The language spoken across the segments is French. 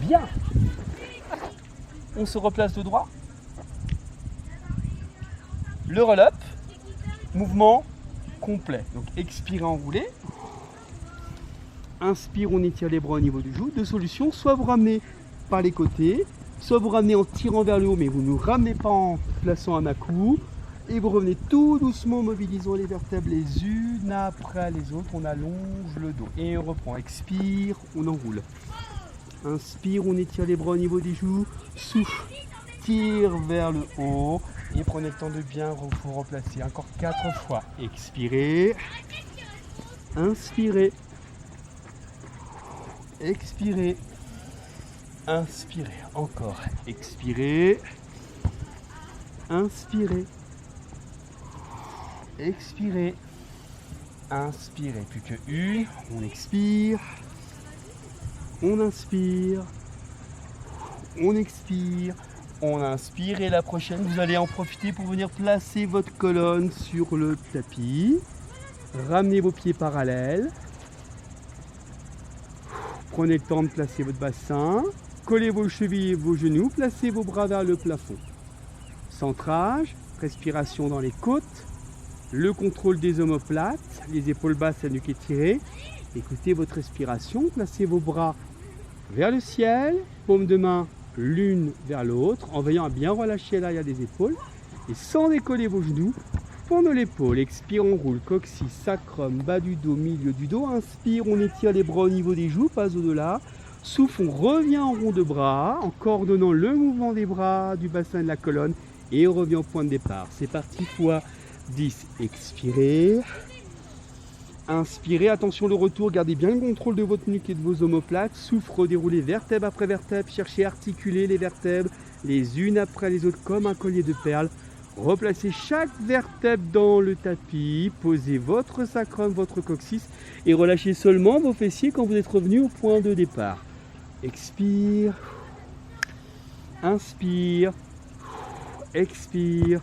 Bien. On se replace de droit. Le roll-up. Mouvement complet. Donc expirez, enroulez. Inspire, on étire les bras au niveau du genou. Deux solutions, soit vous ramenez par les côtés, soit vous ramenez en tirant vers le haut, mais vous ne ramenez pas en plaçant un à-coup. Et vous revenez tout doucement, mobilisant les vertèbres les unes après les autres. On allonge le dos. Et on reprend. Expire, on enroule. Inspire, on étire les bras au niveau des joues. Souffle, tire vers le haut. Et prenez le temps de bien vous replacer. Encore 4 fois. Expirez. Inspirez. Expirez. Inspirez. Encore. Expirez. Inspirez. Expirez. Inspirez. Plus que une. On expire. On inspire. On expire. On inspire. Et la prochaine, vous allez en profiter pour venir placer votre colonne sur le tapis. Ramenez vos pieds parallèles. Prenez le temps de placer votre bassin. Collez vos chevilles et vos genoux. Placez vos bras vers le plafond. Centrage. Respiration dans les côtes. Le contrôle des omoplates. Les épaules basses, la nuque étirée. Écoutez votre respiration. Placez vos bras vers le ciel. Paumes de main l'une vers l'autre. En veillant à bien relâcher l'arrière des épaules. Et sans décoller vos genoux. Pendant l'épaule, expire, on roule, coccyx, sacrum, bas du dos, milieu du dos. Inspire, on étire les bras au niveau des joues, pas au-delà. Souffle, on revient en rond de bras, en coordonnant le mouvement des bras, du bassin et de la colonne. Et on revient au point de départ. C'est parti, fois 10. Expirez. Inspirez, attention le retour, gardez bien le contrôle de votre nuque et de vos omoplates. Souffle, redéroulez vertèbre après vertèbre. Cherchez à articuler les vertèbres les unes après les autres comme un collier de perles. Replacez chaque vertèbre dans le tapis, posez votre sacrum, votre coccyx et relâchez seulement vos fessiers quand vous êtes revenu au point de départ. Expire, inspire, expire,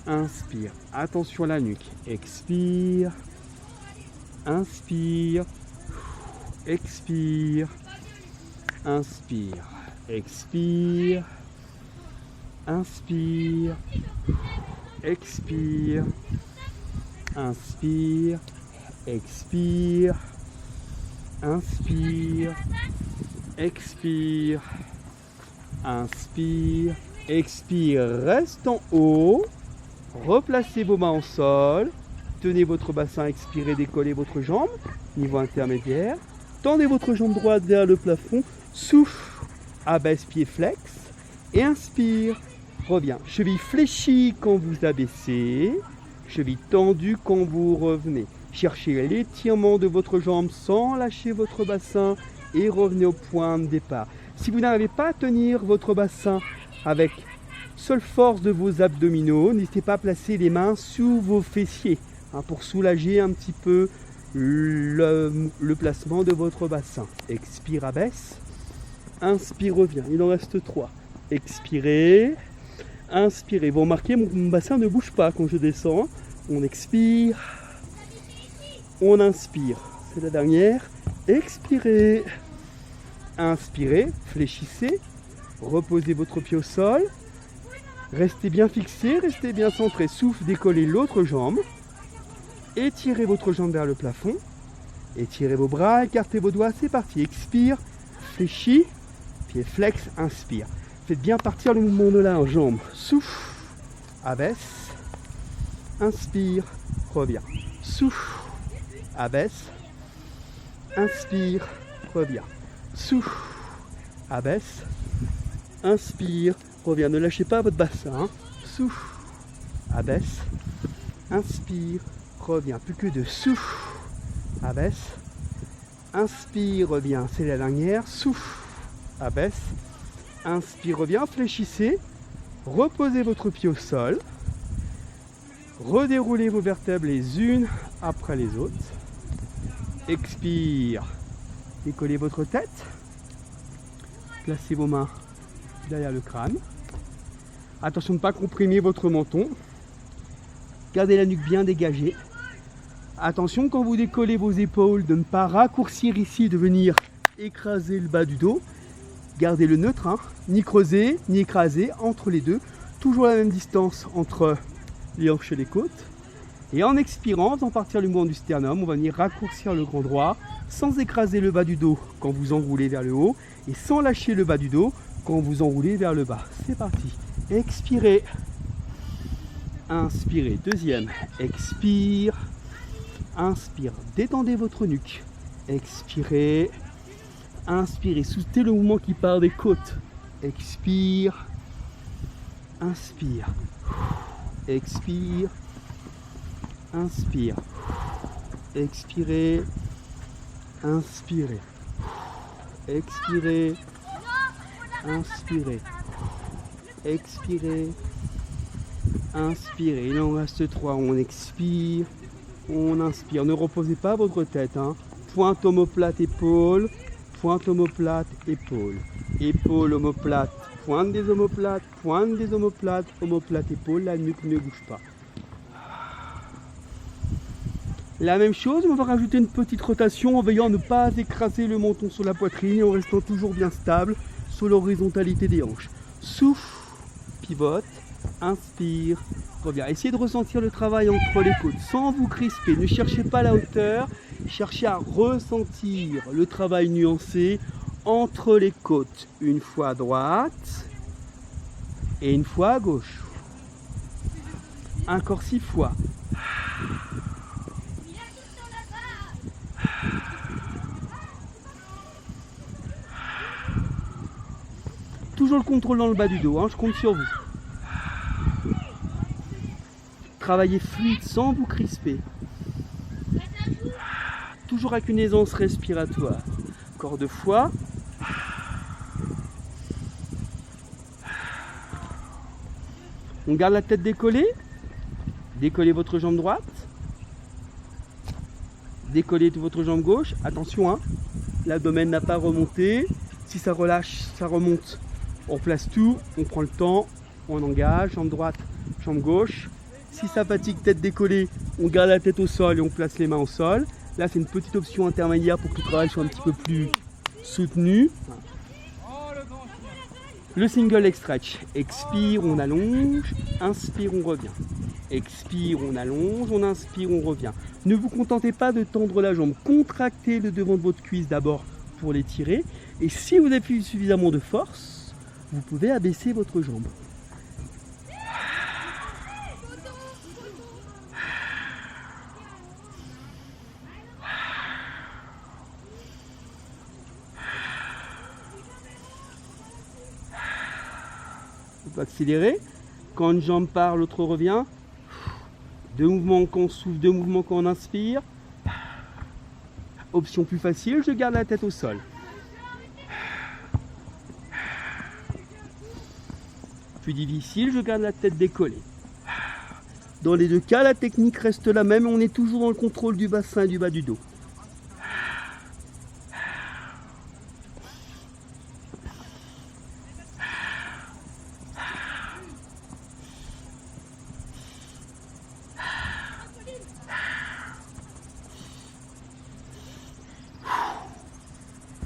inspire. Attention à la nuque. Expire, inspire, expire, inspire, expire. Inspire, expire, inspire, expire, inspire, expire, inspire, expire. Reste en haut, replacez vos mains au sol, tenez votre bassin, expirez, décollez votre jambe, niveau intermédiaire, tendez votre jambe droite vers le plafond, souffle, abaisse pied flex et inspire. Reviens. Cheville fléchie quand vous abaissez. Cheville tendue quand vous revenez. Cherchez l'étirement de votre jambe sans lâcher votre bassin et revenez au point de départ. Si vous n'arrivez pas à tenir votre bassin avec seule force de vos abdominaux, n'hésitez pas à placer les mains sous vos fessiers pour soulager un petit peu le placement de votre bassin. Expire, abaisse. Inspire, reviens. Il en reste 3. Expirez. Inspirez. Vous remarquez, mon bassin ne bouge pas quand je descends. On expire. On inspire. C'est la dernière. Expirez. Inspirez. Fléchissez. Reposez votre pied au sol. Restez bien fixé. Restez bien centré. Souffle. Décollez l'autre jambe. Étirez votre jambe vers le plafond. Étirez vos bras. Écartez vos doigts. C'est parti. Expire. Fléchis. Pied flex. Inspire. Faites bien partir le mouvement de la jambe. Souffle, abaisse, inspire, reviens. Souffle, abaisse, inspire, reviens. Souffle, abaisse, inspire, reviens. Ne lâchez pas votre bassin. Souffle, abaisse, inspire, reviens. Plus que 2. Souffle, abaisse, inspire, reviens. C'est la dernière. Souffle, abaisse. Inspire, reviens, fléchissez, reposez votre pied au sol, redéroulez vos vertèbres les unes après les autres. Expire, décollez votre tête, placez vos mains derrière le crâne. Attention de ne pas comprimer votre menton, gardez la nuque bien dégagée. Attention quand vous décollez vos épaules de ne pas raccourcir ici, de venir écraser le bas du dos. Gardez le neutre, hein. Ni creuser, ni écraser, entre les deux. Toujours la même distance entre les hanches et les côtes. Et en expirant, en faisant partir le mouvement du sternum, on va venir raccourcir le grand droit sans écraser le bas du dos quand vous enroulez vers le haut et sans lâcher le bas du dos quand vous enroulez vers le bas. C'est parti. Expirez. Inspirez. Deuxième. Expire. Inspire. Détendez votre nuque. Expirez. Inspirez. Soutenez le mouvement qui part des côtes. Expire. Inspire. Expire. Inspire. Expirez. Inspirez. Expirez. Inspirez. Expirez. Inspirez. Il en reste 3. On expire. On inspire. Ne reposez pas votre tête, hein. Pointe omoplate, épaule. Pointe omoplate, épaule. Épaule, omoplate. Pointe des omoplates. Pointe des omoplates. Omoplate, épaule. La nuque ne bouge pas. La même chose, on va rajouter une petite rotation en veillant à ne pas écraser le menton sur la poitrine et en restant toujours bien stable sur l'horizontalité des hanches. Souffle, pivote, inspire, revient. Essayez de ressentir le travail entre les côtes sans vous crisper. Ne cherchez pas la hauteur, cherchez à ressentir le travail nuancé entre les côtes. Une fois à droite et une fois à gauche. Encore 6 fois. Toujours le contrôle dans le bas du dos, hein, je compte sur vous. Travaillez fluide sans vous crisper. Toujours avec une aisance respiratoire. Encore 2 fois. On garde la tête décollée. Décollez votre jambe droite. Décollez votre jambe gauche. Attention, hein, l'abdomen n'a pas remonté. Si ça relâche, ça remonte. On place tout, on prend le temps, on engage, jambe droite, jambe gauche. Si ça fatigue, tête décollée, on garde la tête au sol et on place les mains au sol. Là, c'est une petite option intermédiaire pour que le travail soit un petit peu plus soutenu. Le single leg stretch. Expire, on allonge. Inspire, on revient. Expire, on allonge. On inspire, on revient. Ne vous contentez pas de tendre la jambe. Contractez le devant de votre cuisse d'abord pour l'étirer. Et si vous avez suffisamment de force, vous pouvez abaisser votre jambe. On peut accélérer. Quand une jambe part, l'autre revient. 2 mouvements quand on souffle, 2 mouvements quand on inspire. Option plus facile, je garde la tête au sol. Plus difficile, je garde la tête décollée. Dans les 2 cas, la technique reste la même, on est toujours dans le contrôle du bassin et du bas du dos.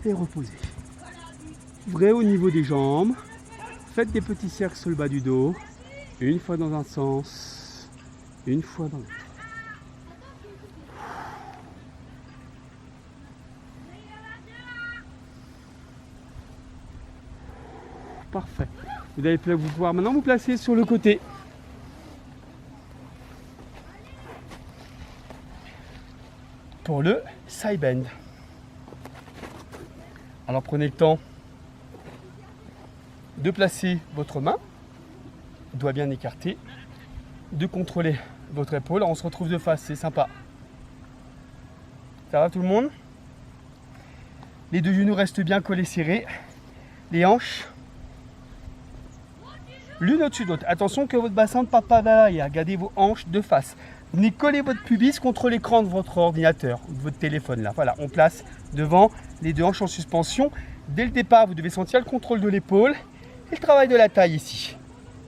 Et reposez. Ouvrez au niveau des jambes. Faites des petits cercles sur le bas du dos. Une fois dans un sens, une fois dans l'autre. Parfait. Vous allez pouvoir maintenant vous placer sur le côté. Pour le side bend. Alors prenez le temps de placer votre main, doigt bien écarté, de contrôler votre épaule. Alors on se retrouve de face, c'est sympa. Ça va tout le monde? Les 2 genoux restent bien collés serrés. Les hanches l'une au-dessus de l'autre. Attention que votre bassin ne parte pas vers l'arrière. Gardez vos hanches de face. Venez coller votre pubis contre l'écran de votre ordinateur ou de votre téléphone. Là. Voilà, on place devant les 2 hanches en suspension. Dès le départ, vous devez sentir le contrôle de l'épaule et le travail de la taille ici.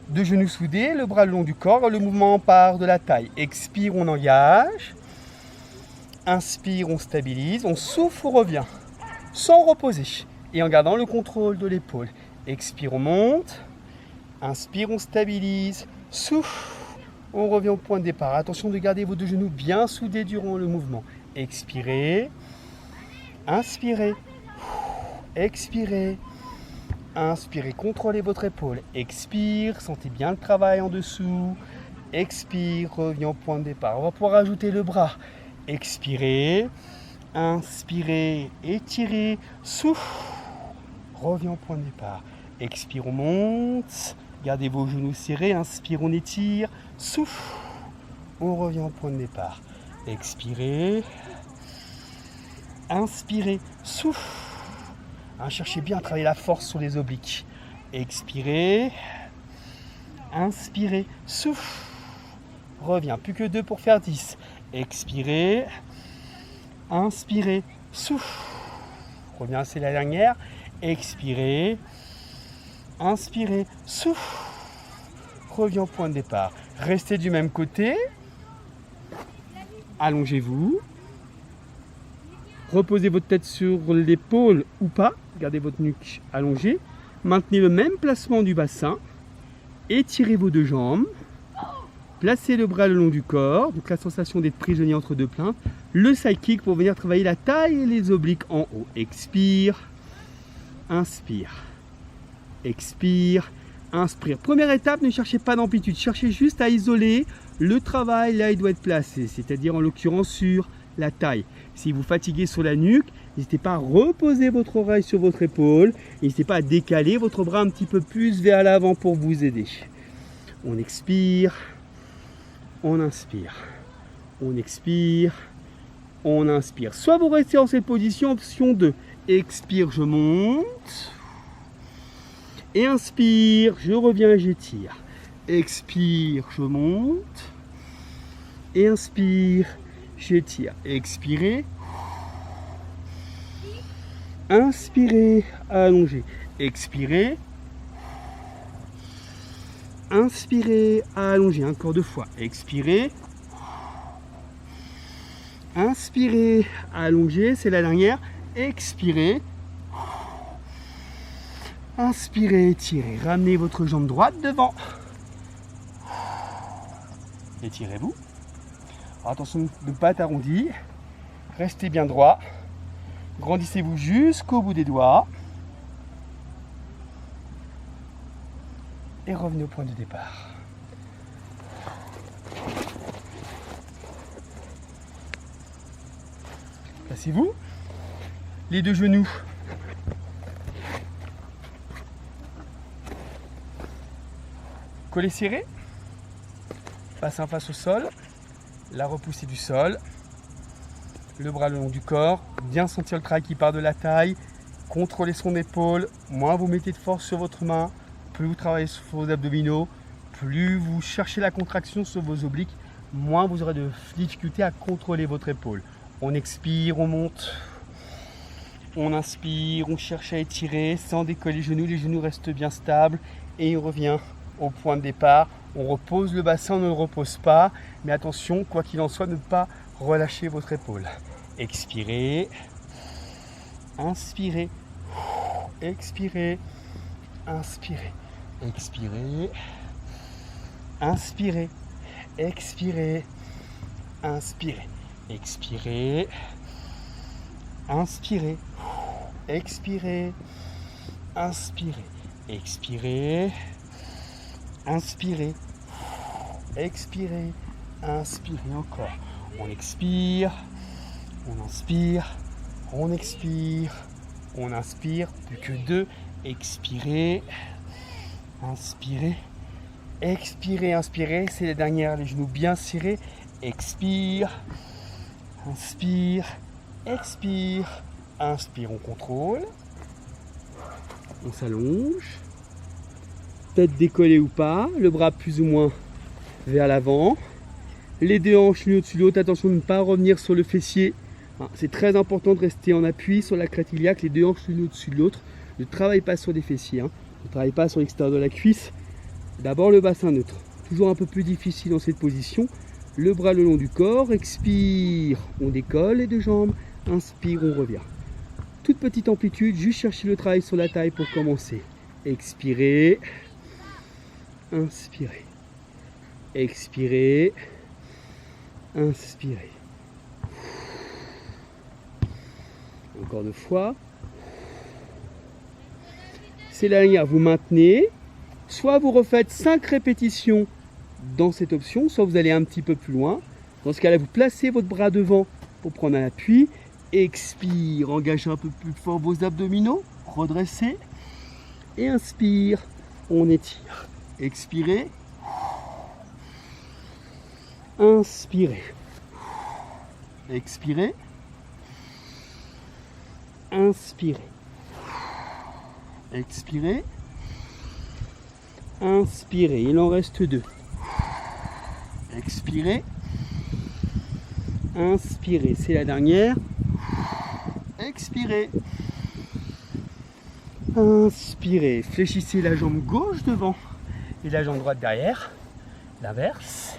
2 genoux soudés, le bras le long du corps, le mouvement part de la taille. Expire, on engage. Inspire, on stabilise. On souffle, on revient. Sans reposer. Et en gardant le contrôle de l'épaule. Expire, on monte. Inspire, on stabilise. Souffle, on revient au point de départ. Attention de garder vos deux genoux bien soudés durant le mouvement. Expirez. Inspirez. Expirez. Inspirez, contrôlez votre épaule. Expire, sentez bien le travail en dessous. Expire, reviens au point de départ. On va pouvoir ajouter le bras. Expirez. Inspirez, étirez. Souffle. Reviens au point de départ. Expire, on monte. Gardez vos genoux serrés. Inspire, on étire. Souffle. On revient au point de départ. Expirez. Inspirez. Souffle. Cherchez bien à travailler la force sur les obliques. Expirez. Inspirez. Souffle. Reviens. Plus que 2 pour faire 10. Expirez. Inspirez. Souffle. Reviens, c'est la dernière. Expirez. Inspirez. Souffle. Reviens au point de départ. Restez du même côté. Allongez-vous. Reposez votre tête sur l'épaule ou pas. Gardez votre nuque allongée. Maintenez le même placement du bassin. Étirez vos deux jambes. Placez le bras le long du corps. Donc la sensation d'être prisonnier entre deux plaintes. Le side kick pour venir travailler la taille et les obliques en haut. Expire. Inspire. Expire. Inspire. Première étape, ne cherchez pas d'amplitude. Cherchez juste à isoler le travail là il doit être placé. C'est-à-dire en l'occurrence sur la taille. Si vous fatiguez sur la nuque, n'hésitez pas à reposer votre oreille sur votre épaule. N'hésitez pas à décaler votre bras un petit peu plus vers l'avant pour vous aider. On expire. On inspire. On expire. On inspire. Soit vous restez en cette position, option 2. Expire, je monte. Et inspire, je reviens et j'étire. Expire, je monte. Et inspire, j'étire. Expirez. Inspirez, allongez. Expirez. Inspirez, allongez. Encore 2 fois. Expirez. Inspirez, allongez. C'est la dernière. Expirez. Inspirez, étirez. Ramenez votre jambe droite devant. Étirez-vous. Attention de ne pas être arrondi. Restez bien droit. Grandissez-vous jusqu'au bout des doigts. Et revenez au point de départ. Placez-vous. Les deux genoux collés serrés. Bassin face au sol. La repoussée du sol. Le bras le long du corps. Bien sentir le travail qui part de la taille. Contrôlez son épaule. Moins vous mettez de force sur votre main, plus vous travaillez sur vos abdominaux, plus vous cherchez la contraction sur vos obliques, moins vous aurez de difficulté à contrôler votre épaule. On expire, on monte. On inspire, on cherche à étirer sans décoller les genoux restent bien stables et on revient au point de départ. On repose le bassin, on ne le repose pas, mais attention, quoi qu'il en soit, ne pas relâcher votre épaule. Expirez, inspirez, expirez, inspirez, expirez, inspirez, expirez, inspirez, expirez, inspirez, expirez, inspirez, expirez, inspirez, expirez, inspirez encore. On expire, on inspire, on expire, on inspire, plus que 2, expirez, inspirez, expirez, inspirez, c'est la dernière, les genoux bien serrés, expire, inspire, expire, inspire, on contrôle, on s'allonge, tête décollée ou pas, le bras plus ou moins vers l'avant, les deux hanches l'une au-dessus de l'autre, attention de ne pas revenir sur le fessier, c'est très important de rester en appui sur la crête iliaque, les deux hanches l'une au-dessus de l'autre, ne travaille pas sur des fessiers, ne travaille pas sur l'extérieur de la cuisse, d'abord le bassin neutre, toujours un peu plus difficile dans cette position, le bras le long du corps, expire, on décolle les deux jambes, inspire, on revient. toute petite amplitude, juste chercher le travail sur la taille pour commencer. Expirez. Inspirez. Expirez. Inspirez. Encore 2 fois. C'est la dernière, vous maintenez. Soit vous refaites 5 répétitions dans cette option, soit vous allez un petit peu plus loin. Dans ce cas-là, vous placez votre bras devant pour prendre un appui. Expire, engagez un peu plus fort vos abdominaux, redressez. Et inspire, on étire. Expirez. Inspirez. Expirez. Inspirez. Expirez. Inspirez. Il en reste 2. Expirez. Inspirez. C'est la dernière. Expirez. Inspirez. Fléchissez la jambe gauche devant et la jambe droite derrière. L'inverse.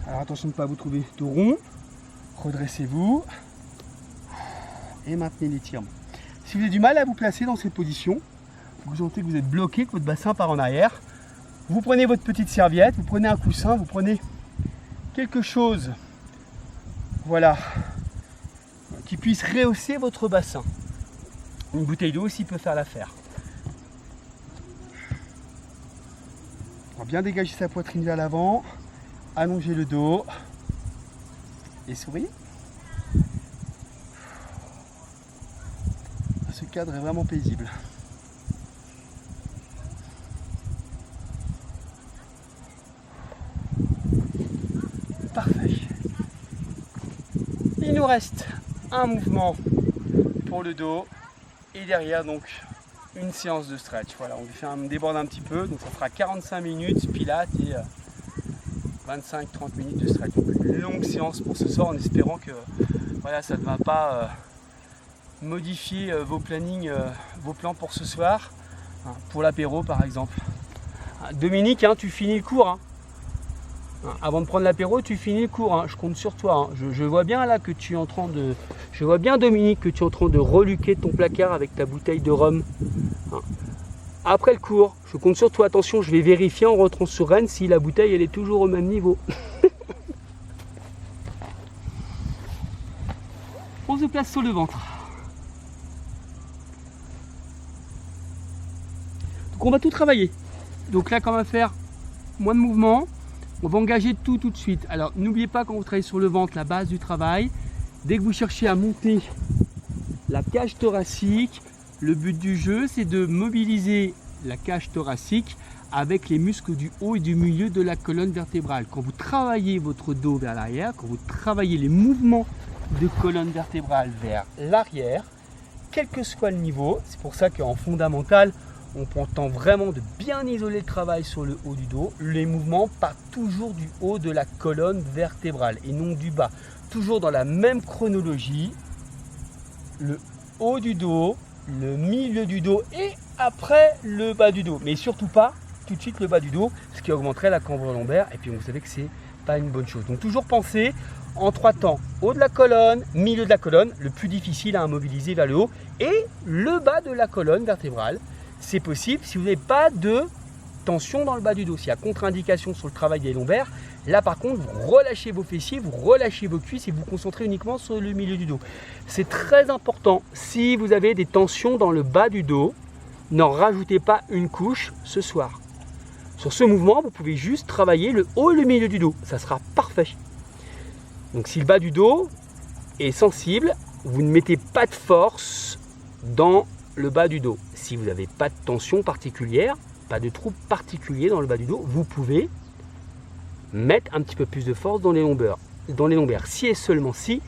Alors attention de ne pas vous trouver dos rond. Redressez-vous. Et maintenez l'étirement. Si vous avez du mal à vous placer dans cette position, vous sentez que vous êtes bloqué, que votre bassin part en arrière, vous prenez votre petite serviette, vous prenez un coussin, vous prenez quelque chose, voilà, qui puisse rehausser votre bassin. Une bouteille d'eau aussi peut faire l'affaire. On va bien dégager sa poitrine vers l'avant, allonger le dos et souriez. Ce cadre est vraiment paisible. Parfait. Il nous reste un mouvement pour le dos et derrière donc une séance de stretch. Voilà, on déborde un petit peu, donc ça fera 45 minutes pilates et 25-30 minutes de stretch. Donc une longue séance pour ce soir en espérant que voilà, ça ne va pas modifier vos plannings, vos plans pour ce soir, hein, pour l'apéro par exemple. Dominique, hein, tu finis le cours. Hein. Avant de prendre l'apéro, tu finis le cours. Hein. Je compte sur toi. Hein. Je vois bien là que tu es en train de. Je vois bien Dominique que tu es en train de reluquer ton placard avec ta bouteille de rhum. Hein. Après le cours, je compte sur toi. Attention, je vais vérifier en rentrant sur Rennes si la bouteille elle est toujours au même niveau. On se place sur le ventre. Donc on va tout travailler. Donc là, quand on va faire moins de mouvements, on va engager tout de suite. Alors n'oubliez pas, quand vous travaillez sur le ventre, la base du travail, dès que vous cherchez à monter la cage thoracique, le but du jeu, c'est de mobiliser la cage thoracique avec les muscles du haut et du milieu de la colonne vertébrale. Quand vous travaillez votre dos vers l'arrière, quand vous travaillez les mouvements de colonne vertébrale vers l'arrière, quel que soit le niveau, c'est pour ça qu'en fondamental, on prend le temps vraiment de bien isoler le travail sur le haut du dos. Les mouvements partent toujours du haut de la colonne vertébrale et non du bas. Toujours dans la même chronologie, le haut du dos, le milieu du dos et après le bas du dos. Mais surtout pas tout de suite le bas du dos, ce qui augmenterait la cambre lombaire. Et puis vous savez que c'est pas une bonne chose. Donc toujours penser en 3 temps. Haut de la colonne, milieu de la colonne, le plus difficile à mobiliser vers le haut, et le bas de la colonne vertébrale. C'est possible si vous n'avez pas de tension dans le bas du dos. S'il y a contre-indication sur le travail des lombaires, là par contre, vous relâchez vos fessiers, vous relâchez vos cuisses et vous vous concentrez uniquement sur le milieu du dos. C'est très important. Si vous avez des tensions dans le bas du dos, n'en rajoutez pas une couche ce soir. Sur ce mouvement, vous pouvez juste travailler le haut et le milieu du dos. Ça sera parfait. Donc si le bas du dos est sensible, vous ne mettez pas de force dans le bas du dos. Si vous n'avez pas de tension particulière, pas de trouble particulier dans le bas du dos, vous pouvez mettre un petit peu plus de force dans les lombaires. Si et seulement si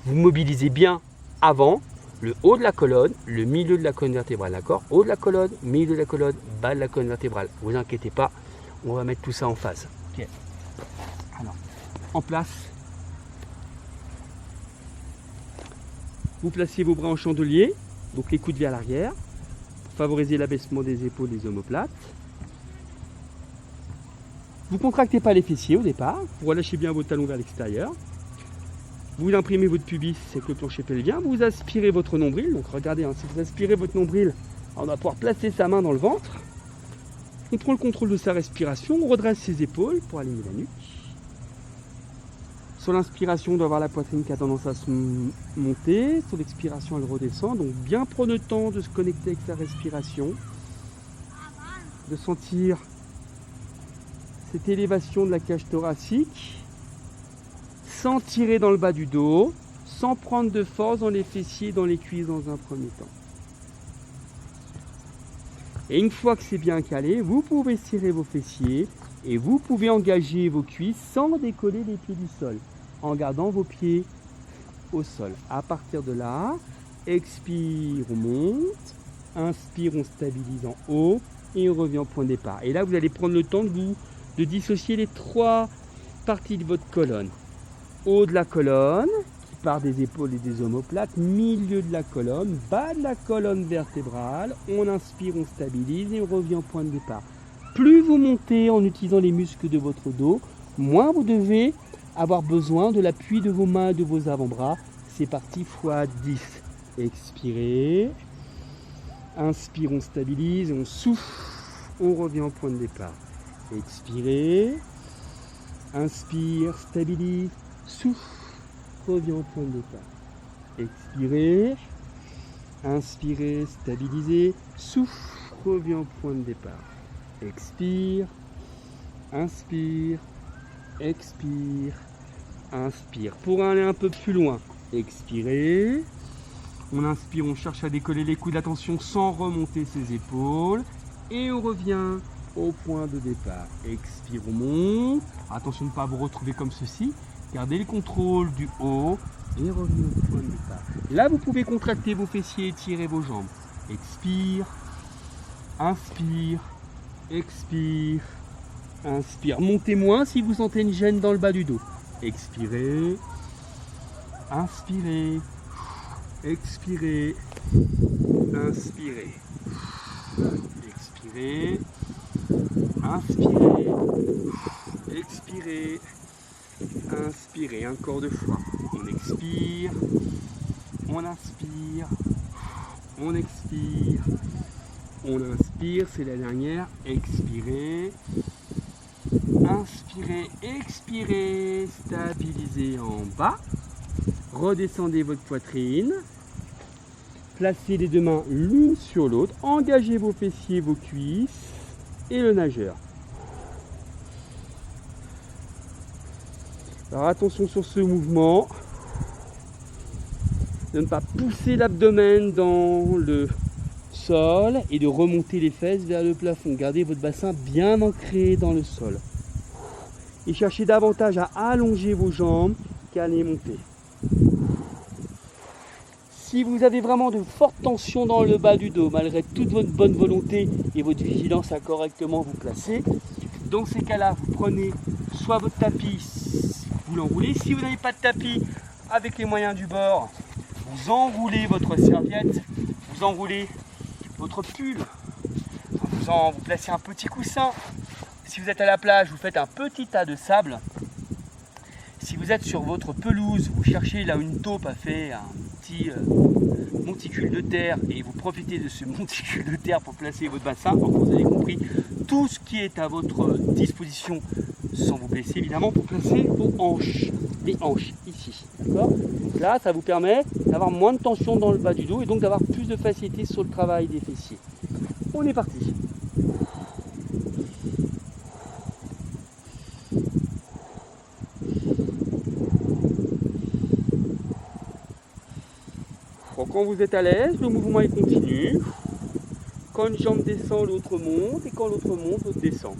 vous mobilisez bien avant le haut de la colonne, le milieu de la colonne vertébrale, d'accord? Haut de la colonne, milieu de la colonne, bas de la colonne vertébrale. Vous inquiétez pas, on va mettre tout ça en phase. Ok. Alors, en place. Vous placez vos bras en chandelier, donc les coudes vers l'arrière, pour favoriser l'abaissement des épaules des omoplates. Vous ne contractez pas les fessiers au départ, vous relâchez bien vos talons vers l'extérieur. Vous imprimez votre pubis avec le plancher pelvien, vous aspirez votre nombril. Donc regardez, hein, si vous aspirez votre nombril, on va pouvoir placer sa main dans le ventre. On prend le contrôle de sa respiration, on redresse ses épaules pour aligner la nuque. Sur l'inspiration, on doit avoir la poitrine qui a tendance à se monter. Sur l'expiration, elle redescend. Donc bien prendre le temps de se connecter avec sa respiration, de sentir cette élévation de la cage thoracique, sans tirer dans le bas du dos, sans prendre de force dans les fessiers et dans les cuisses dans un premier temps. Et une fois que c'est bien calé, vous pouvez tirer vos fessiers et vous pouvez engager vos cuisses sans décoller les pieds du sol, en gardant vos pieds au sol. À partir de là, expire, on monte, inspire, on stabilise en haut et on revient au point de départ. Et là, vous allez prendre le temps de dissocier les trois parties de votre colonne. Haut de la colonne, qui part des épaules et des omoplates, milieu de la colonne, bas de la colonne vertébrale, on inspire, on stabilise et on revient au point de départ. Plus vous montez en utilisant les muscles de votre dos, moins vous devez avoir besoin de l'appui de vos mains et de vos avant-bras. C'est parti, x 10. Expirez, inspire, on stabilise, on souffle, on revient au point de départ. Expirez, inspire, stabilise, souffle, revient au point de départ. Expirez, inspirez, stabilisez, souffle, revient au point de départ. Expire, inspire, expire, inspire. Pour aller un peu plus loin, expirez. On inspire, on cherche à décoller les coudes, attention, sans remonter ses épaules. Et on revient au point de départ. Expire, on monte. Attention de ne pas vous retrouver comme ceci. Gardez le contrôle du haut et revenez au point de départ. Là, vous pouvez contracter vos fessiers et étirer vos jambes. Expire, inspire, expire, inspire. Montez moins si vous sentez une gêne dans le bas du dos. Expirez, inspirez, expirez, inspirez, expirez, inspirez, expirez, inspirez. Encore deux fois. On expire, on inspire, on expire, on inspire. C'est la dernière. Expirez, inspirez, expirez, stabilisez en bas. Redescendez votre poitrine. Placez les deux mains l'une sur l'autre. Engagez vos fessiers, vos cuisses et le nageur. Alors attention sur ce mouvement, de ne pas pousser l'abdomen dans le sol et de remonter les fesses vers le plafond. Gardez votre bassin bien ancré dans le sol. Et cherchez davantage à allonger vos jambes qu'à les monter. Si vous avez vraiment de fortes tensions dans le bas du dos, malgré toute votre bonne volonté et votre vigilance à correctement vous placer, dans ces cas-là, vous prenez soit votre tapis, vous l'enroulez. Si vous n'avez pas de tapis, avec les moyens du bord, vous enroulez votre serviette, vous enroulez votre pull, vous placez un petit coussin. Si vous êtes à la plage, vous faites un petit tas de sable. Si vous êtes sur votre pelouse, vous cherchez là où une taupe a fait un petit monticule de terre et vous profitez de ce monticule de terre pour placer votre bassin. Donc vous avez compris tout ce qui est à votre disposition sans vous blesser évidemment pour placer vos hanches, les hanches ici. D'accord ? Là, ça vous permet d'avoir moins de tension dans le bas du dos et donc d'avoir plus de facilité sur le travail des fessiers. On est parti. Quand vous êtes à l'aise, le mouvement est continu. Quand une jambe descend, l'autre monte. Et quand l'autre monte, l'autre descend.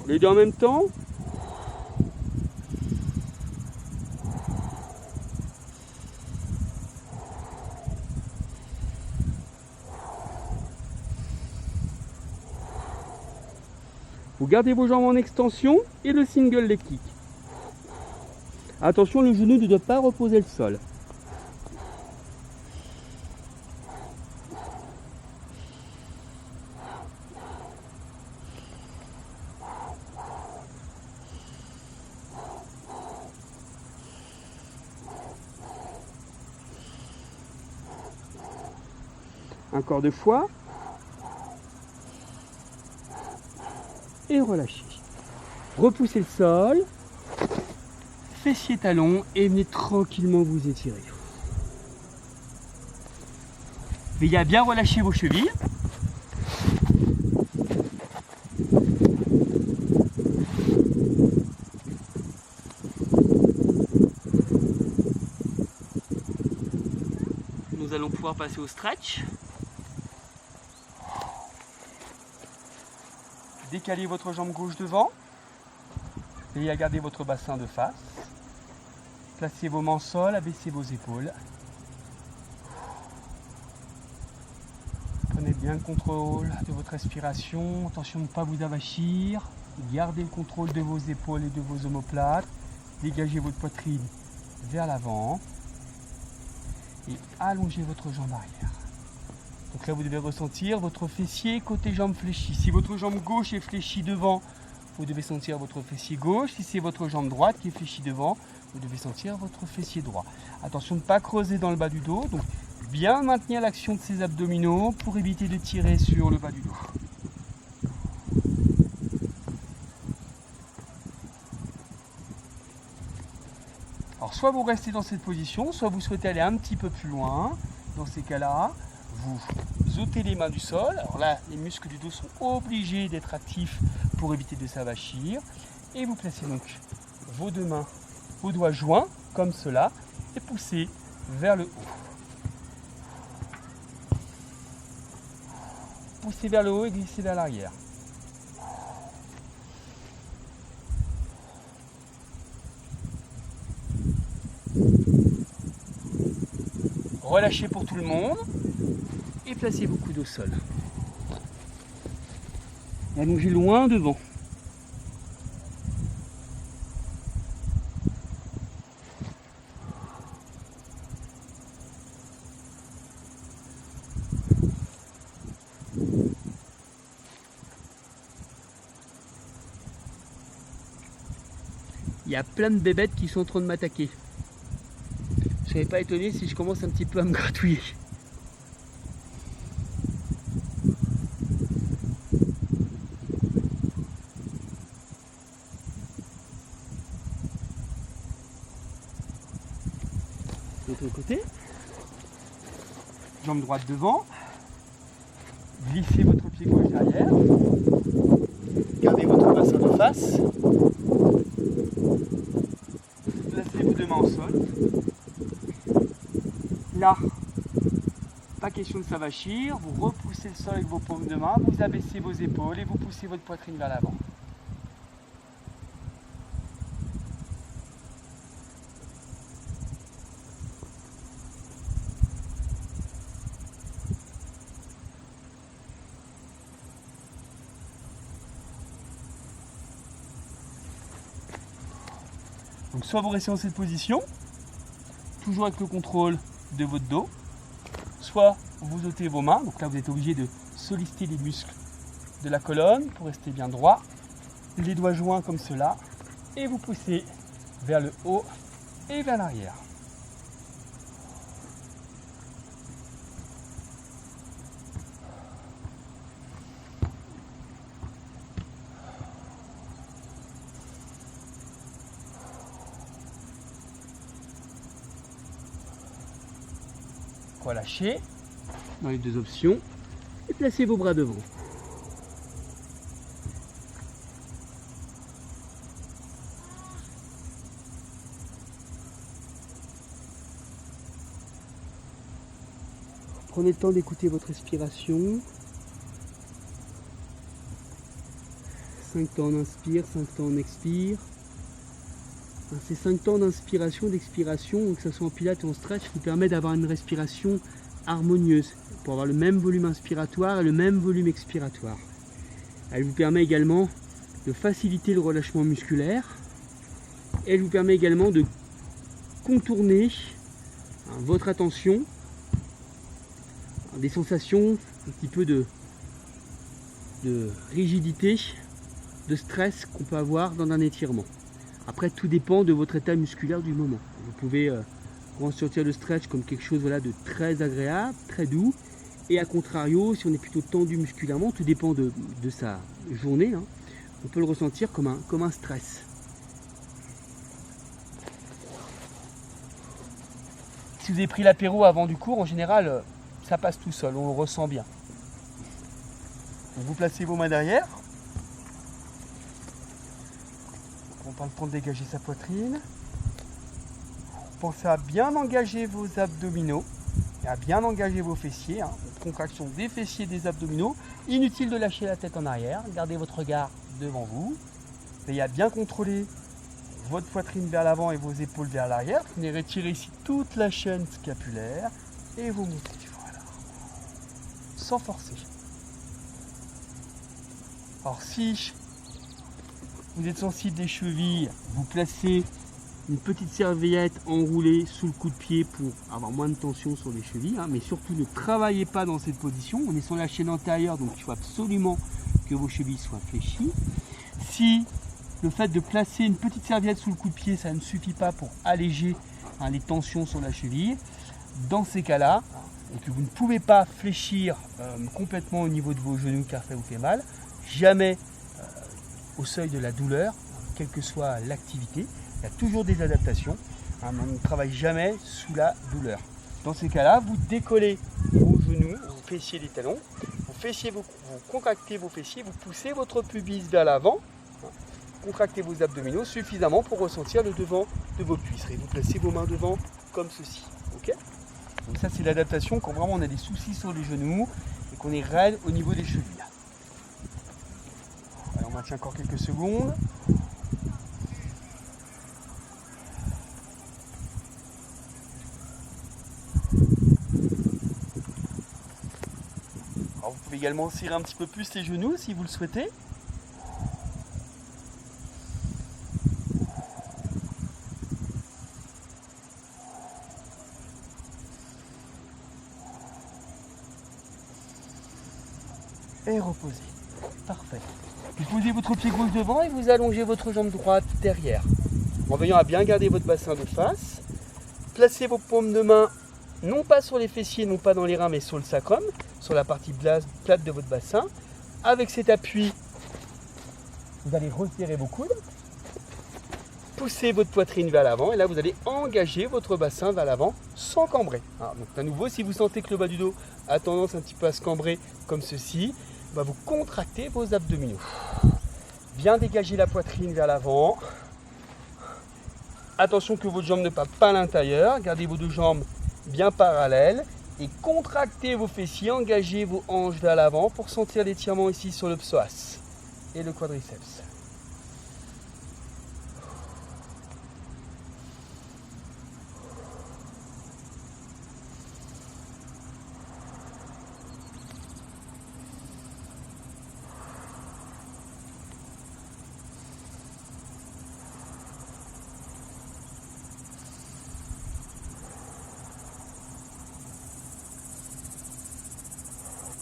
Les deux en même temps. Vous gardez vos jambes en extension et le single leg kick. Attention, le genou ne doit pas reposer le sol. Encore 2 fois. Et relâchez. Repoussez le sol. Fessiers talons et venez tranquillement vous étirer. Veillez à bien relâcher vos chevilles. Nous allons pouvoir passer au stretch. Décalez votre jambe gauche devant. Veillez à garder votre bassin de face. Placez vos mains au sol, abaissez vos épaules. Prenez bien le contrôle de votre respiration. Attention de ne pas vous avachir. Gardez le contrôle de vos épaules et de vos omoplates. Dégagez votre poitrine vers l'avant. Et allongez votre jambe arrière. Donc là, vous devez ressentir votre fessier côté jambe fléchie. Si votre jambe gauche est fléchie devant, vous devez sentir votre fessier gauche. Si c'est votre jambe droite qui est fléchie devant, vous devez sentir votre fessier droit. Attention de ne pas creuser dans le bas du dos. Donc bien maintenir l'action de ces abdominaux pour éviter de tirer sur le bas du dos. Alors soit vous restez dans cette position, soit vous souhaitez aller un petit peu plus loin. Dans ces cas-là, vous ôtez les mains du sol. Alors là, les muscles du dos sont obligés d'être actifs pour éviter de s'avachir. Et vous placez donc vos 2 mains, vos doigts joints, comme cela, et poussez vers le haut. Poussez vers le haut et glissez vers l'arrière. Relâchez pour tout le monde et placez vos coudes au sol. Et allongez loin devant. Il y a plein de bébêtes qui sont en train de m'attaquer. Je ne serais pas étonné si je commence un petit peu à me gratouiller. De l'autre côté, jambe droite devant, glissez votre pied gauche derrière, gardez votre bassin de face, placez vos 2 mains au sol. Là, pas question de s'avachir, vous repoussez le sol avec vos paumes de main, vous abaissez vos épaules et vous poussez votre poitrine vers l'avant. Donc soit vous restez dans cette position, toujours avec le contrôle de votre dos, soit vous ôtez vos mains, donc là vous êtes obligé de solliciter les muscles de la colonne pour rester bien droit, les doigts joints comme cela, et vous poussez vers le haut et vers l'arrière. Relâchez dans les 2 options et placez vos bras devant. Prenez le temps d'écouter votre respiration. 5 temps on inspire, 5 temps on expire. Ces 5 temps d'inspiration, d'expiration, que ce soit en pilates ou en stretch, vous permet d'avoir une respiration harmonieuse pour avoir le même volume inspiratoire et le même volume expiratoire. Elle vous permet également de faciliter le relâchement musculaire. Elle vous permet également de contourner votre attention, des sensations un petit peu de rigidité, de stress qu'on peut avoir dans un étirement. Après, tout dépend de votre état musculaire du moment. Vous pouvez ressentir le stretch comme quelque chose de très agréable, très doux. Et à contrario, si on est plutôt tendu musculairement, tout dépend de sa journée, hein, on peut le ressentir comme un stress. Si vous avez pris l'apéro avant du cours, en général, ça passe tout seul, on le ressent bien. Donc vous placez vos mains derrière. On prend le temps de dégager sa poitrine. Pensez à bien engager vos abdominaux et à bien engager vos fessiers. Contraction des fessiers et des abdominaux. Inutile de lâcher la tête en arrière. Gardez votre regard devant vous. Veillez à bien contrôler votre poitrine vers l'avant et vos épaules vers l'arrière. Venez retirer ici toute la chaîne scapulaire et vous montez. Voilà. Sans forcer. Alors si vous êtes sensible des chevilles, vous placez une petite serviette enroulée sous le coup de pied pour avoir moins de tension sur les chevilles, hein, mais surtout ne travaillez pas dans cette position. On est sur la chaîne antérieure, donc il faut absolument que vos chevilles soient fléchies. Si le fait de placer une petite serviette sous le coup de pied, ça ne suffit pas pour alléger les tensions sur la cheville, dans ces cas-là, et que vous ne pouvez pas fléchir complètement au niveau de vos genoux car ça vous fait mal, jamais au seuil de la douleur, quelle que soit l'activité. Il y a toujours des adaptations, on ne travaille jamais sous la douleur. Dans ces cas-là, vous décollez vos genoux, vos fessiers des talons, vous contractez vos fessiers, vous poussez votre pubis vers l'avant, contractez vos abdominaux suffisamment pour ressentir le devant de vos cuisses. Et vous placez vos mains devant comme ceci. Okay, donc ça c'est l'adaptation quand vraiment on a des soucis sur les genoux et qu'on est raide au niveau des chevilles. Alors on maintient encore quelques secondes. Alors vous pouvez également serrer un petit peu plus les genoux si vous le souhaitez. Et reposez. Parfait. Vous posez votre pied gauche devant et vous allongez votre jambe droite derrière. En veillant à bien garder votre bassin de face. Placez vos paumes de main non pas sur les fessiers, non pas dans les reins, mais sur le sacrum, sur la partie plate de votre bassin. Avec cet appui, vous allez resserrer vos coudes. Poussez votre poitrine vers l'avant et là vous allez engager votre bassin vers l'avant sans cambrer. Alors, donc à nouveau, si vous sentez que le bas du dos a tendance un petit peu à se cambrer comme ceci, vous contractez vos abdominaux. Bien dégager la poitrine vers l'avant. Attention que votre jambe ne passe pas à l'intérieur. Gardez vos deux jambes bien parallèles et contractez vos fessiers, engagez vos hanches vers l'avant pour sentir l'étirement ici sur le psoas et le quadriceps.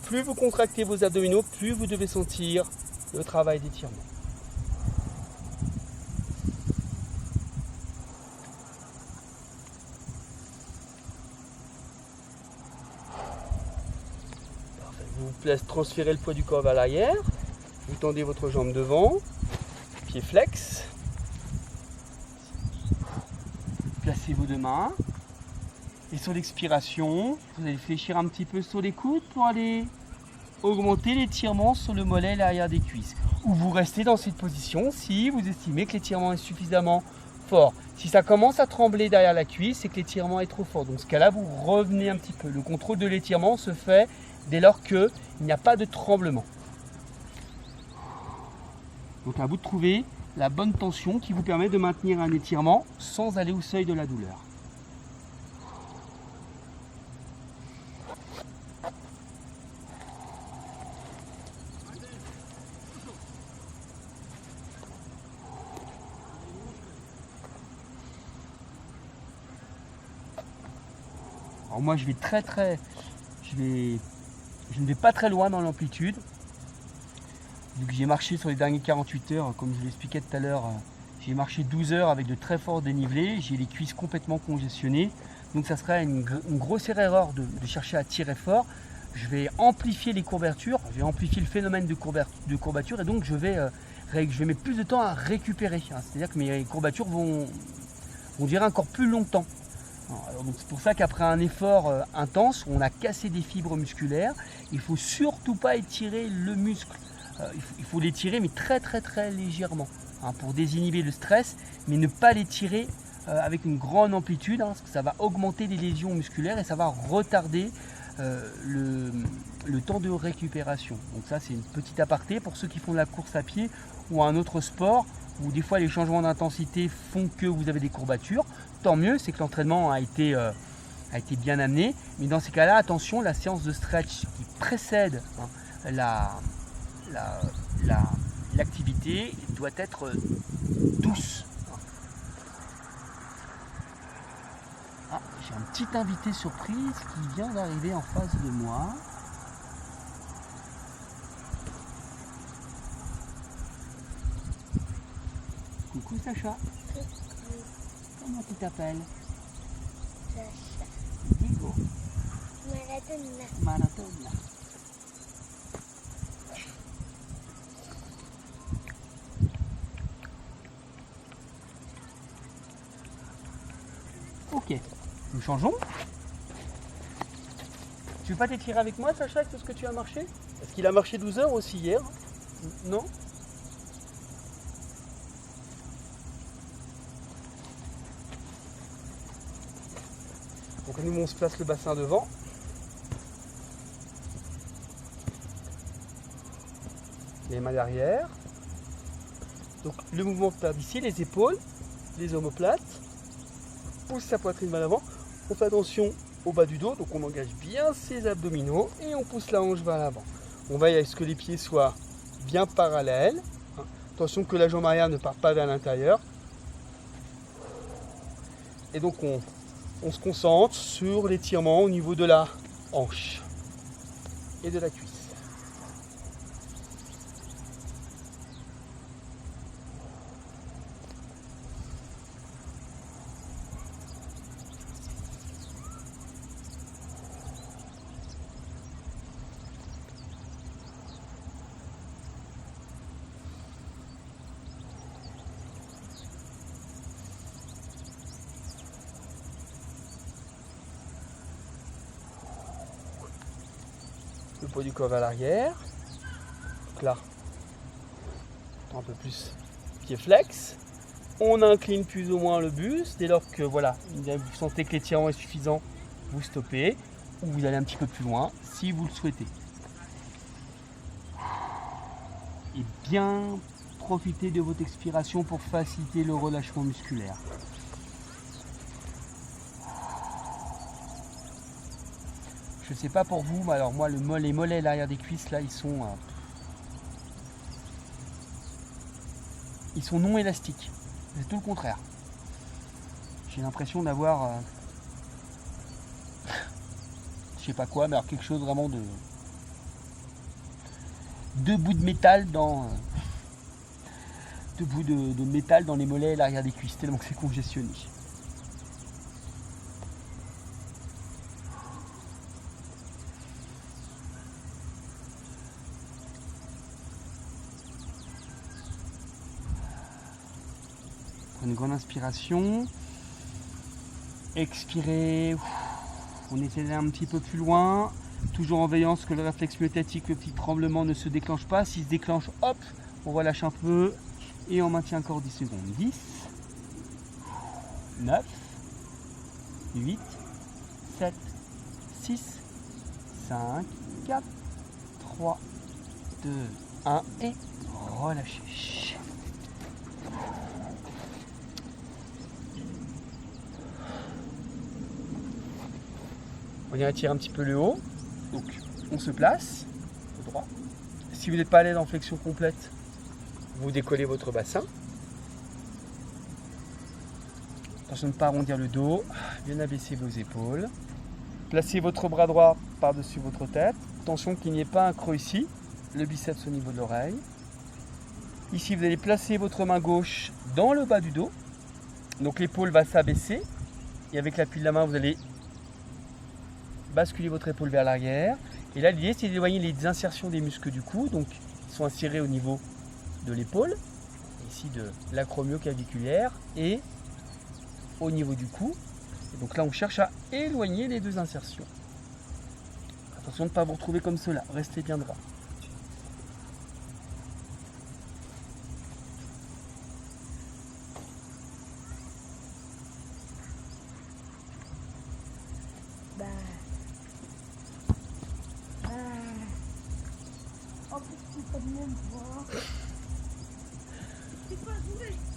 Plus vous contractez vos abdominaux, plus vous devez sentir le travail d'étirement. Parfait. Vous transférez le poids du corps vers l'arrière. Vous tendez votre jambe devant, pied flex. Placez vos deux mains. Et sur l'expiration, vous allez fléchir un petit peu sur les coudes pour aller augmenter l'étirement sur le mollet et l'arrière des cuisses. Ou vous restez dans cette position si vous estimez que l'étirement est suffisamment fort. Si ça commence à trembler derrière la cuisse, c'est que l'étirement est trop fort. Donc, dans ce cas-là, vous revenez un petit peu. Le contrôle de l'étirement se fait dès lors qu'il n'y a pas de tremblement. Donc, à vous de trouver la bonne tension qui vous permet de maintenir un étirement sans aller au seuil de la douleur. Alors moi je ne vais pas très loin dans l'amplitude. Vu que j'ai marché sur les dernières 48 heures, comme je l'expliquais tout à l'heure, j'ai marché 12 heures avec de très forts dénivelés, j'ai les cuisses complètement congestionnées. Donc ça serait une grossière erreur de chercher à tirer fort. Je vais amplifier les courbatures, je vais amplifier le phénomène de courbature et donc je vais mettre plus de temps à récupérer. C'est-à-dire que mes courbatures vont durer encore plus longtemps. C'est pour ça qu'après un effort intense, où on a cassé des fibres musculaires, il ne faut surtout pas étirer le muscle. Il faut l'étirer mais très légèrement pour désinhiber le stress, mais ne pas l'étirer avec une grande amplitude, parce que ça va augmenter les lésions musculaires et ça va retarder le temps de récupération. Donc ça c'est une petite aparté pour ceux qui font de la course à pied ou un autre sport où des fois les changements d'intensité font que vous avez des courbatures. Tant mieux, c'est que l'entraînement a été bien amené, mais dans ces cas-là, attention, la séance de stretch qui précède l'activité doit être douce. J'ai un petit invité surprise qui vient d'arriver en face de moi. Coucou Sacha. Coucou. Comment tu t'appelles? Sacha. Digo. Maradona. Maradona. Ok, nous changeons. Tu veux pas t'étirer avec moi, Sacha, avec tout ce que tu as marché? Est-ce qu'il a marché 12 heures aussi hier? Non? Donc nous on se place le bassin devant. Les mains derrière. Donc le mouvement se perd d'ici, les épaules, les omoplates. Pousse sa poitrine vers l'avant. On fait attention au bas du dos, donc on engage bien ses abdominaux et on pousse la hanche vers l'avant. On veille à ce que les pieds soient bien parallèles. Attention que la jambe arrière ne parte pas vers l'intérieur. Et donc on se concentre sur l'étirement au niveau de la hanche et de la cuisse. Le poids du corps vers l'arrière. Donc là, un peu plus pied flex. On incline plus ou moins le buste. Dès lors que voilà, vous sentez que l'étirement est suffisant, vous stoppez ou vous allez un petit peu plus loin si vous le souhaitez. Et bien profitez de votre expiration pour faciliter le relâchement musculaire. Je sais pas pour vous, mais alors moi les mollets et l'arrière des cuisses là ils sont non élastiques. C'est tout le contraire. J'ai l'impression d'avoir je sais pas quoi, mais alors quelque chose vraiment de deux bouts de métal dans de métal dans les mollets et l'arrière des cuisses tellement que c'est congestionné. Prenez une grande inspiration, expirez, on essaie d'aller un petit peu plus loin, toujours en veillant à ce que le réflexe myotatique, le petit tremblement ne se déclenche pas. S'il se déclenche, hop, on relâche un peu et on maintient encore 10 secondes. 10, 9, 8, 7, 6, 5, 4, 3, 2, 1 et relâchez. On vient étirer un petit peu le haut, donc on se place au droit. Si vous n'êtes pas à l'aise en flexion complète, vous décollez votre bassin. Attention de ne pas arrondir le dos, bien abaisser vos épaules. Placez votre bras droit par-dessus votre tête. Attention qu'il n'y ait pas un creux ici. Le biceps au niveau de l'oreille. Ici, vous allez placer votre main gauche dans le bas du dos. Donc l'épaule va s'abaisser. Et avec l'appui de la main, vous allez basculer votre épaule vers l'arrière. Et là, l'idée, c'est d'éloigner les insertions des muscles du cou. Donc, ils sont insérés au niveau de l'épaule, ici de l'acromioclaviculaire, et au niveau du cou. Et donc là, on cherche à éloigner les deux insertions. Attention de ne pas vous retrouver comme cela. Restez bien droit.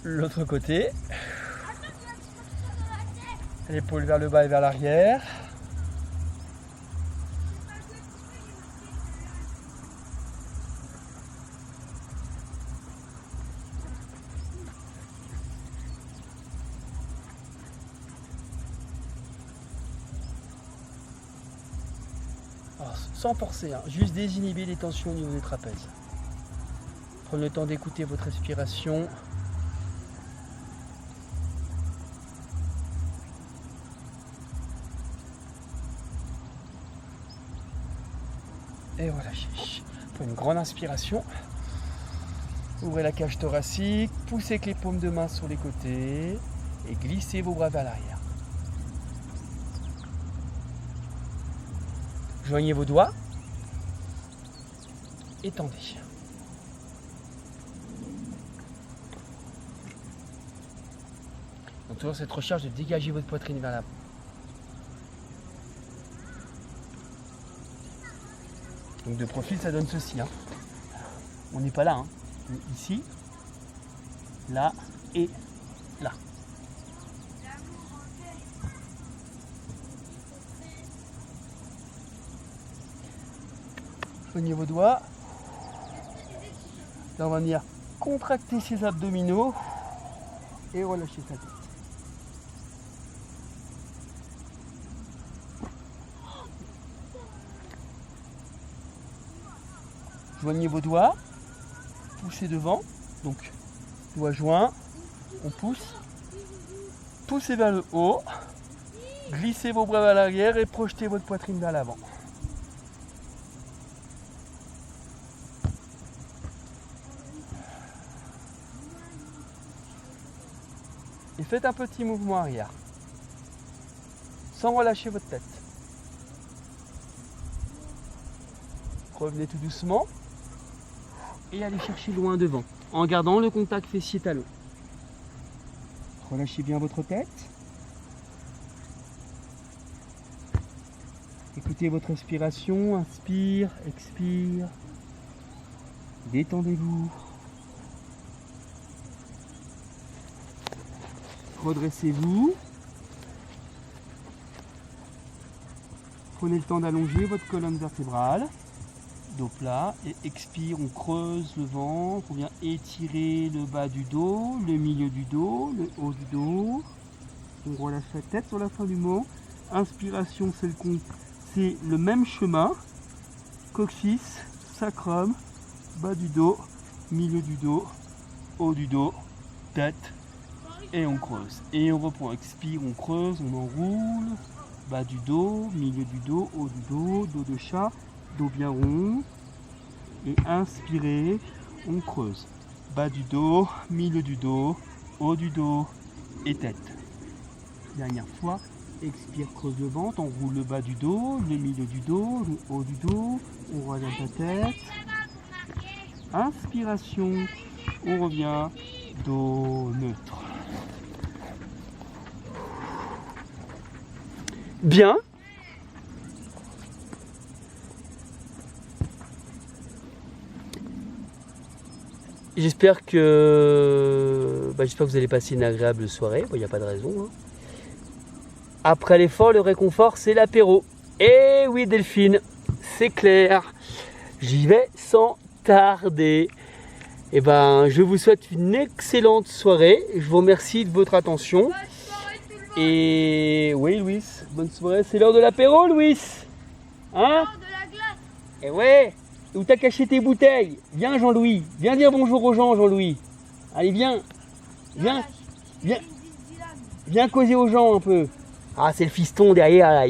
L'autre côté. L'épaule vers le bas et vers l'arrière. Alors, sans forcer, juste désinhiber les tensions au niveau des trapèzes. Prenez le temps d'écouter votre respiration. Et relâchez. Prenez une grande inspiration. Ouvrez la cage thoracique, poussez avec les paumes de main sur les côtés et glissez vos bras vers l'arrière. Joignez vos doigts. Étendez. Donc toujours cette recherche de dégager votre poitrine vers l'avant. Donc de profil, ça donne ceci. On n'est pas là. Ici, là et là. Joignez vos doigts. Là, on va venir contracter ses abdominaux et relâcher sa tête. Joignez vos doigts, poussez devant, donc doigt joint, on pousse, poussez vers le haut, glissez vos bras vers l'arrière et projetez votre poitrine vers l'avant. Et faites un petit mouvement arrière, sans relâcher votre tête. Revenez tout doucement. Et allez chercher loin devant, en gardant le contact fessier-talon. Relâchez bien votre tête. Écoutez votre respiration, inspire, expire. Détendez-vous. Redressez-vous. Prenez le temps d'allonger votre colonne vertébrale. Dos plat et expire, on creuse le ventre, on vient étirer le bas du dos, le milieu du dos, le haut du dos. On relâche la tête sur la fin du mot. Inspiration, c'est le même chemin. Coccyx, sacrum, bas du dos, milieu du dos, haut du dos, tête et on creuse. Et on reprend, expire, on creuse, on enroule, bas du dos, milieu du dos, haut du dos, dos de chat. Dos bien rond et inspirez, on creuse. Bas du dos, milieu du dos, haut du dos et tête. Dernière fois, expire, creuse le ventre, on roule le bas du dos, le milieu du dos, le haut du dos, on relève la tête. Inspiration, on revient, dos neutre. Bien. J'espère que vous allez passer une agréable soirée. Il n'y a pas de raison. Après l'effort, le réconfort, c'est l'apéro. Eh oui, Delphine, c'est clair. J'y vais sans tarder. Je vous souhaite une excellente soirée. Je vous remercie de votre attention. Et oui, Louis, bonne soirée. C'est l'heure de l'apéro, Louis. Hein? de la glace. Eh ouais. Où t'as caché tes bouteilles? Viens, Jean-Louis. Viens dire bonjour aux gens, Jean-Louis. Allez, viens. Viens. Viens. Viens causer aux gens un peu. Ah, c'est le fiston derrière, là.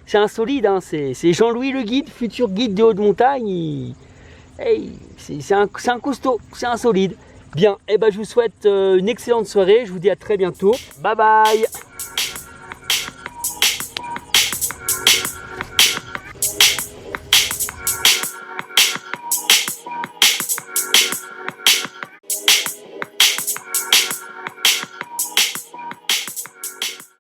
C'est un solide, hein. C'est Jean-Louis le guide, futur guide de haute montagne. Hey, c'est un costaud, c'est un solide. Bien, eh ben, je vous souhaite une excellente soirée. Je vous dis à très bientôt. Bye bye.